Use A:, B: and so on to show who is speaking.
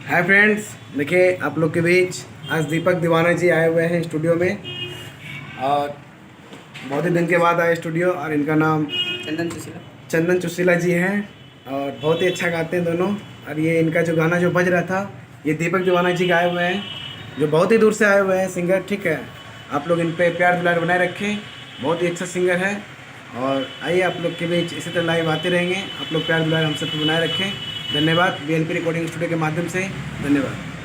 A: Hi friends, देखिए आप लोग के बीच आज दीपक दीवाना जी आए हुए हैं स्टूडियो में और बहुत ही दिन के बाद आए स्टूडियो। और इनका नाम चंदन चुशीला जी हैं और बहुत ही अच्छा गाते हैं दोनों। और ये इनका जो गाना जो बज रहा था ये दीपक दीवाना जी गाए हुए हैं, जो बहुत ही दूर से आए हुए हैं सिंगर। ठीक है, आप लोग इन पे प्यार दुलार बनाए रखें, बहुत ही अच्छा सिंगर है। और आइए आप लोग के बीच इसी तरह लाइव आते रहेंगे, आप लोग प्यार दुलार हम सब बनाए रखें। धन्यवाद BLP रिकॉर्डिंग स्टूडियो के माध्यम से, धन्यवाद।